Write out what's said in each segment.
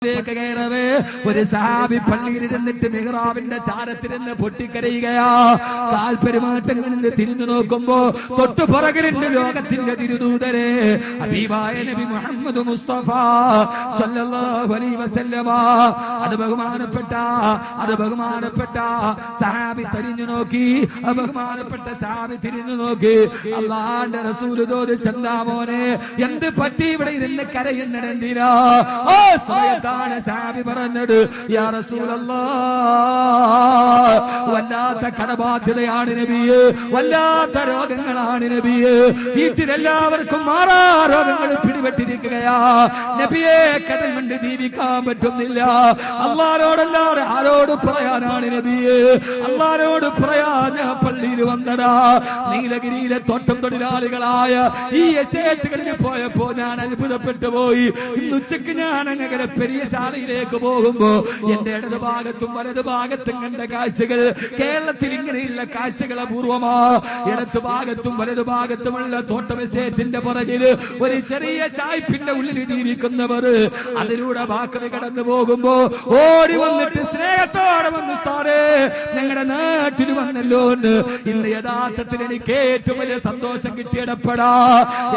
കയറവേ ഒരു സഹാബി പള്ളിയിലിരുന്നിട്ട് മിഹ്റാബിന്റെ ചാരത്തിരുന്ന് പൊട്ടിക്കരയുകയാ. താൽപര്യമാറ്റങ്ങളിൽ നിന്ന് തിരിഞ്ഞു നോക്കുമ്പോ തൊട്ടു പുറകിലുണ്ട് ലോകത്തിന്റെ തിരുദൂതരെ ഹബീബായ നബി മുഹമ്മദ് മുസ്തഫ സല്ലല്ലാഹു അലൈഹി വസല്ലമ. അത് ബഹുമാനപ്പെട്ട സഹാബി തിരിഞ്ഞു നോക്കി. ബഹുമാനപ്പെട്ട സഹാബി തിരിഞ്ഞു നോക്കി. അല്ലാഹുവിന്റെ റസൂൽ ചോദിച്ചെന്താ മോനെ, എന്ത് പറ്റി ഇവിടെ ഇരുന്ന് കരയുന്നതെന്തിനാ? ഓ സഹാബി പറഞ്ഞത്, യാ റസൂലല്ലാഹ്, വല്ലാത്ത കടബാധ്യതയാണ് നബിയെ, വല്ലാത്ത രോഗങ്ങളാണ് നബിയെ, വീട്ടിലെല്ലാവർക്കും മാറാ രോഗങ്ങൾ പിടിപെട്ടിരിക്കുകയാ നബിയെ, കടൽ കൊണ്ട് ജീവിക്കാൻ പറ്റുന്നില്ല. അല്ലാഹുവോടല്ലാതെ ആരോട് പറയാനാണ് നബിയെ? അല്ലാഹുവോട് പറയാൻ ഞാൻ പള്ളിയിൽ വന്നടാ. നീലഗിരിയിലെ തോട്ടം തൊഴിലാളികളായ ഈ എസ്റ്റേറ്റുകളിൽ പോയപ്പോ ഞാൻ അത്ഭുതപ്പെട്ടു പോയി. ഇന്ന് ഉച്ചക്ക് ഞാൻ അങ്ങനെ പെരിയ ശാലയിലേക്ക് പോകുമ്പോ എന്റെ ഇടത് ഭാഗത്തും വലത് ഭാഗത്തും കണ്ട കാഴ്ചകൾ കേരളത്തിൽ ഇങ്ങനെയുള്ള കാഴ്ചകൾ അപൂർവമാ. ഇടത് ഭാഗത്തും വലത് ഭാഗത്തുമുള്ള തോട്ടം എസ്റ്റേറ്റിന്റെ പുറകില് ഒരു ചെറിയ ചായ്പിന്റെ ഉള്ളിൽ ജീവിക്കുന്നവർ അതിലൂടെ വാക്കറി കടന്നു പോകുമ്പോ ഓടി വന്നിട്ട് സ്നേഹത്തോടെ വന്നു, സാറേ ഞങ്ങളുടെ നാട്ടിൽ വന്നല്ലോ എന്ന്. ഇന്ന് യഥാർത്ഥത്തിൽ എനിക്ക് ഏറ്റവും വലിയ സന്തോഷം കിട്ടിയിടപ്പെടാ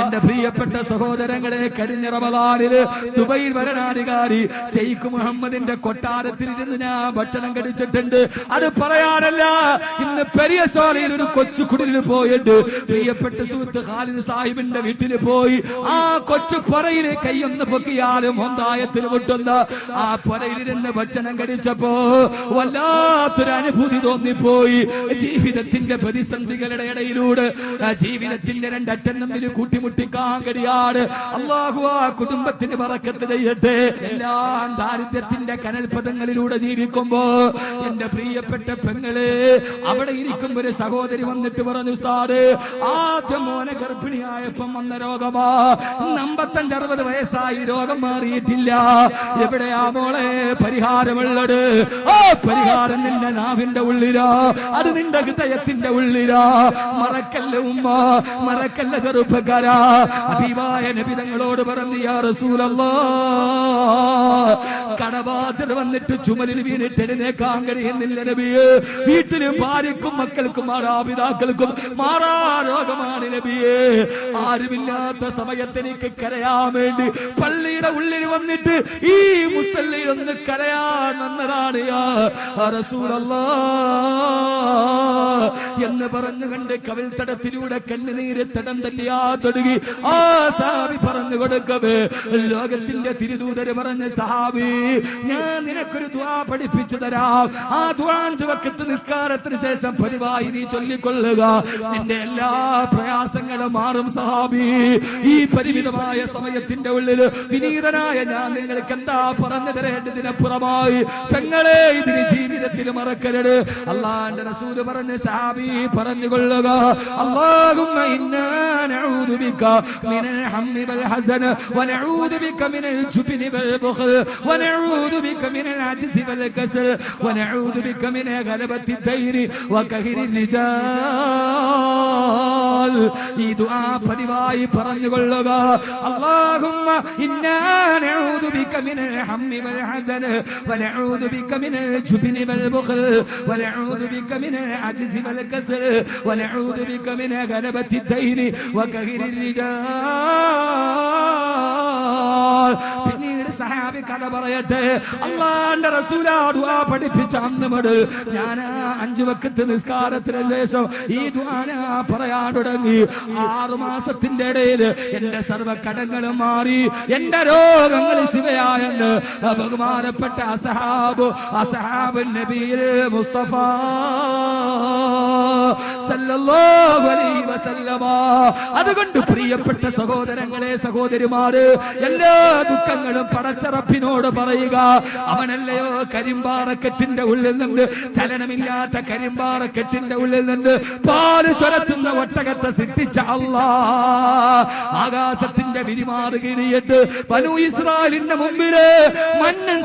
എന്റെ പ്രിയപ്പെട്ട സഹോദരങ്ങളെ. കഴിഞ്ഞ റമദാനില് ദുബൈയിൽ ഭരണാധികാരി ഷെയ്ഖ് മുഹമ്മദിന്റെ കൊട്ടാരത്തിലിരുന്ന് ഞാൻ ഭക്ഷണം കഴിച്ചിട്ടുണ്ട്. അത് പറയാനല്ല, ഇന്ന് പെരിയ സോലയിൽ ഒരു കൊച്ചു കുടിലിന് പോയിട്ട് പ്രിയപ്പെട്ട സുഹൃത്ത് ഖാലിദ് സാഹിബിന്റെ വീട്ടിൽ പോയി ആ കൊച്ചു പുറയിലെ കൈയൊന്ന് പൊക്കിയാലും ഒന്നായത്തിൽ മുട്ടുന്ന ആ പുറയിലിരുന്ന് ഭക്ഷണം കഴിച്ചപ്പോ വല്ലാത്തൊരു അനുഭൂതി തോന്നിപ്പോയി. ജീവിതത്തിന്റെ പ്രതിസന്ധികളുടെ ഇടയിലൂടെ ജീവിതത്തിന്റെ രണ്ടറ്റം തമ്മിൽ കൂട്ടിമുട്ടിക്കാൻ കഴിയാണ്. അല്ലാഹു ആ കുടുംബത്തിന് ബറക്കത്ത് ചെയ്യട്ടെ. എല്ലാം ദാരിദ്ര്യത്തിന്റെ കനൽപഥങ്ങളിലൂടെ ജീവിക്കുമ്പോ എന്റെ പ്രിയപ്പെട്ട പെങ്ങളെ, അവിടെ ഇരിക്കുമ്പോ ഒരു സഹോദരി വന്നിട്ട് പറഞ്ഞു, ഉസ്താദ് ആദ്യം മോനെ ഗർഭിണിയായപ്പം വന്ന രോഗമാ, 55-60 വയസ്സായി രോഗം മാറിയിട്ടില്ല. എവിടെയാ മോളെ പരിഹാരമുള്ളത്? ആ പരിഹാരം നിന്റെ നാവിന്റെ ഉള്ളിലാ, അത് നിന്റെ ഹൃദയത്തിന്റെ ഉള്ളിലാ. മറക്കല്ല ഉമ്മ, മറക്കല്ല ചെറുപ്പക്കാരാ. ഹബീബായ നബി തങ്ങളോട് പറഞ്ഞു, യാ റസൂലല്ലാഹ്, കടബാധ്യത വന്നിട്ട് ചുമലിൽ വീണിട്ട് എഴുന്നേക്കാൻ കഴിയുന്നില്ല നബിയെ. വീട്ടിലും ഭാര്യക്കും മക്കൾക്കും മാതാപിതാക്കൾക്കും മാറാ രോഗമാണ് നബിയെ. ആരുമില്ലാത്ത സമയത്ത് എനിക്ക് കരയാൻ വേണ്ടി പള്ളിയുടെ ഉള്ളിൽ വന്നിട്ട് ഈ മുസല്ലയിൽ ഒന്ന് കരയാൻ വന്നതാണ് യാ റസൂലല്ലാഹ് എന്ന് പറഞ്ഞു കണ്ട് കവിൾ തടത്തിലൂടെ കണ്ണുനീര് തടം തല്ലിയാ തൊടുകി. ആ സഹാബി പറഞ്ഞു കൊടുക്കവേ ലോകത്തിന്റെ തിരുദൂതര് പറഞ്ഞ, സഹാബി ഞാൻ നിനക്കൊരു ദുആ പഠിപ്പിച്ചു തരാം. ആ ദുആ 5 വഖത്ത് നിസ്കാരത്തിന് ശേഷം പതിവായി നീ ചൊല്ലിക്കൊള്ളുക. നിന്റെ എല്ലാ പ്രയാസങ്ങളും മാറും സഹാബി. ഈ പരിമിതമായ സമയത്തിന്റെ ഉള്ളിൽ വിനീതനായ ഞാൻ നിങ്ങൾക്ക് എന്താ പറഞ്ഞു തരേണ്ടതിനപ്പുറമായി പെങ്ങളെ ഇതിന് ജീവിതത്തിൽ മറക്കരുത്. അല്ലാഹുവിന്റെ റസൂല് പറഞ്ഞ സഹാബി പറഞ്ഞുകൊള്ളുക, അല്ലാഹുമ്മ ഇന്നാ നഊദു ബിക മിനൽ ഹമ്മി വൽ ഹസൻ വനഊദു ബിക മിനൽ ജുബ്നി വൽ ബുഖൽ വനഊദു ബിക മിനൽ അജ്സി വൽ കസൽ വനഊദു ബിക മിൻ ഗലബത്തി ദൈനി വകഹരി റിജാൽ. ഈ ദുആ പതിവായി പറഞ്ഞുകൊള്ളുക. അല്ലാഹുമ്മ ഇന്നാ നഊദു ബിക മിനൽ ഹമ്മി വൽ ഹസൻ വനഊദു ബിക മിനൽ ജുബ്നി വൽ ബുഖൽ വനഊദു ബിക മിനൽ അജ്സി വൽ കസൽ വനഊദു ബിക മിൻ ഗലബത്തി ദൈനി വകഹരി റിജാൽ. പിന്നീട് സഹാബി കഥ പറയട്ടെ, അല്ലാഹുവിന്റെ റസൂലാ ദുആ പഠിപ്പിച്ച അന്ന് മുതൽ ഞാൻ 5 വഖത്ത് നിസ്കാരത്തിന് ശേഷം ഈ ദുആ പറയാൻ തുടങ്ങി. 6 മാസത്തിന്റെ ഇടയിൽ എന്റെ സർവ്വ കടങ്ങളും മാറി, എന്റെ രോഗങ്ങൾ ശിവയായെന്ന് ബഹുമാനപ്പെട്ട അസ്ഹാബ് നബിയിൽ മുസ്തഫ സല്ലല്ലാഹു അലൈഹി വസല്ലമ. അതുകൊണ്ട് പ്രിയപ്പെട്ട സഹോദരങ്ങളെ, സഹോദരിമാര്, എല്ലാ ദുഃഖങ്ങളും പടച്ചറപ്പിനോട് പറയുക. അവനല്ലയോ കരിമ്പാറക്കെട്ടിന്റെ ഉള്ളിൽ നിന്ന്, ചലനമില്ലാത്ത കരിമ്പാറക്കെട്ടിന്റെ ഉള്ളിൽ നിന്ന് പാല് ചൊരത്തുന്ന ഒട്ടകത്തെ സൃഷ്ടിച്ച അല്ലാഹ്. ആകാശത്തിന്റെ വിരിമാറ് കിഴിയിട്ട് ബനൂ ഇസ്രായേലിന്റെ മുമ്പില് മണ്ണ്